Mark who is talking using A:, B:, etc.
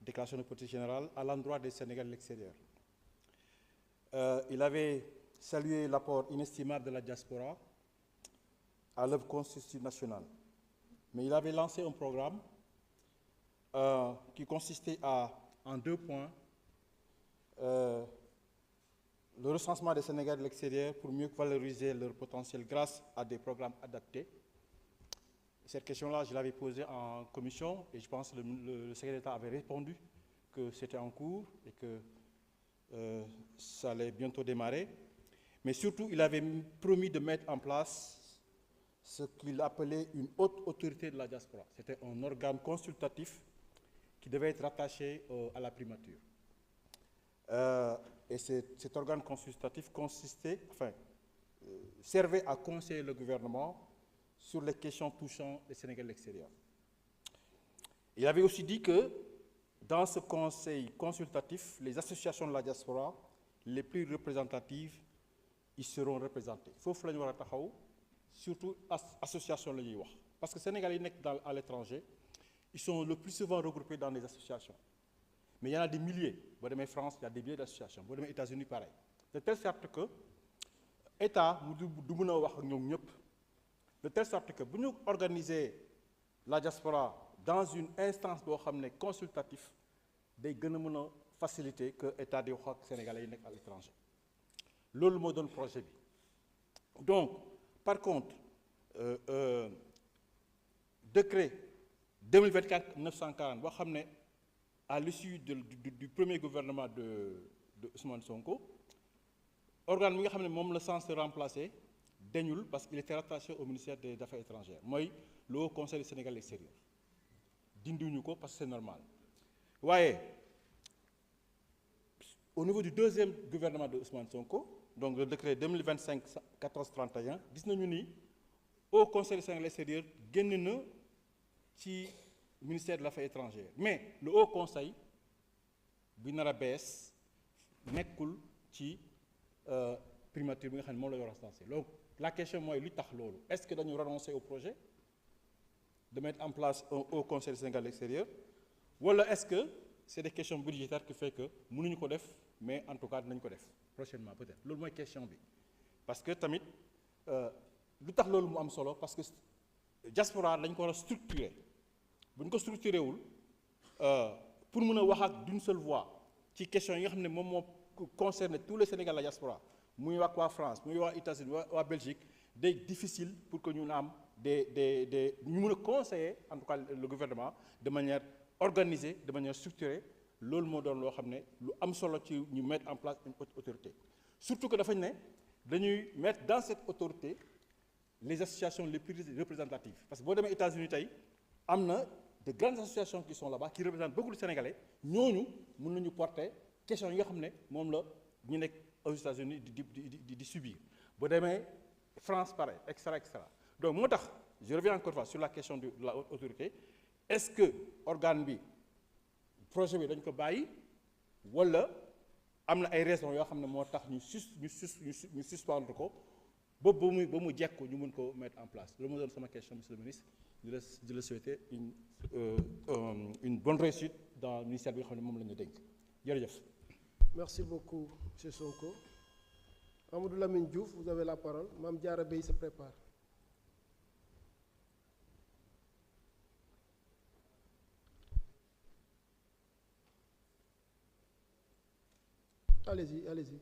A: déclaration de politique générale à l'endroit des Sénégalais de l'extérieur. Il avait salué l'apport inestimable de la diaspora à l'œuvre constitutive nationale. Mais il avait lancé un programme qui consistait en 2 points, le recensement des Sénégalais de l'extérieur pour mieux valoriser leur potentiel grâce à des programmes adaptés. Cette question-là, je l'avais posée en commission et je pense que le secrétaire d'État avait répondu que c'était en cours et que ça allait bientôt démarrer. Mais surtout, il avait promis de mettre en place ce qu'il appelait une haute autorité de la diaspora. C'était un organe consultatif qui devait être rattaché à la primature. Et cet organe consultatif servait à conseiller le gouvernement sur les questions touchant les Sénégalais de l'extérieur. Il avait aussi dit que dans ce conseil consultatif, les associations de la diaspora les plus représentatives y seront représentées. Foofu la ñu war a taxaw surtout association la ñuy wax parce que Sénégalais yi nekk à l'étranger ils sont le plus souvent regroupés dans des associations. Mais il y en a des milliers. Boo demee France, il y a des milliers d'associations. Boo demee États-Unis, pareil. De telle sorte que État du mën a wax ak ñoom ñëpp. De telle sorte que bu ñu organiser la diaspora dans une instance boo xam ne consultatif day gën a mën a faciliter que État di wax ak Sénégalais yi nekk à l'étranger. Loolu moo doon projet bi. Donc, par contre, décret 2024-940 boo xam ne à l'issue du premier gouvernement de Ousmane Sonko, organe bi nga xam ne moom la censé remplacer dañul parce qu'il était rattaché au ministère des Affaires étrangères mooy le Haut Conseil du Sénégal extérieur dindiwuñu ko parce que c'est normal waaye au niveau du deuxième gouvernement de Ousmane Sonko donc le décret 2025-1431 gis nañu ni Haut Conseil du Sénégal extérieur génn na ci ministère de l'Affaires étrangères mais le Haut Conseil bi nar a bees nekkul ci primature bi nga xam ne moom la yor a censé donc la question mooy lu tax loolu est-ce que dañu renoncer au projet de mettre en place un Haut Conseil du Sénégal extérieur wala est-ce que c'est des questions budgétaires qui fait que mënuñu ko def mais en tout cas dinañ ko def prochainement peut-être loolu mooy question bi parce que tamit lu tax loolu mu am solo parce que diaspora dañ ko war a structurer bu ñu ko structuré wul pour mën a wax ak d'une seule voix ci question yi nga xam ne moom moo concerne tous les Sénégalais de la diaspora muy wax waa France muy waa États-Unis waa Belgique day difficile pour que ñu am ñu mën a conseiller en tout cas le gouvernement de manière organisée de manière structurée loolu moo doon loo xam ne lu am solo ci ñu mettre en place une haute autorité surtout que dafañ ne dañuy mettre dans cette autorité les associations les plus représentatives parce que boo demee États-Unis tey am na de grandes associations qui sont là-bas qui représentent beaucoup de Sénégalais ñooñu mën nañu porter question yi nga xam ne moom la ñu nekk aux États-Unis di subir boo demee France pareil et cetera donc moo tax je reviens encore une fois sur la question de la haute autorité est-ce que organe bi projet bi dañ ko bàyyi wala am na ay raisons yoo xam ne moo tax ñu suspendre ko ba mu jekk ko ñu mën ko mettre en place loolu moo doon sama question monsieur le ministre di la souhaiter une bonne réussite dans le ministère bi nga xam ne moom la ñu dénk jërëjëf.
B: Merci beaucoup monsieur Sonko. Amadou Lamine Diouf, vous avez la parole. Mame Diarra Bèye se prépare. Allez-y.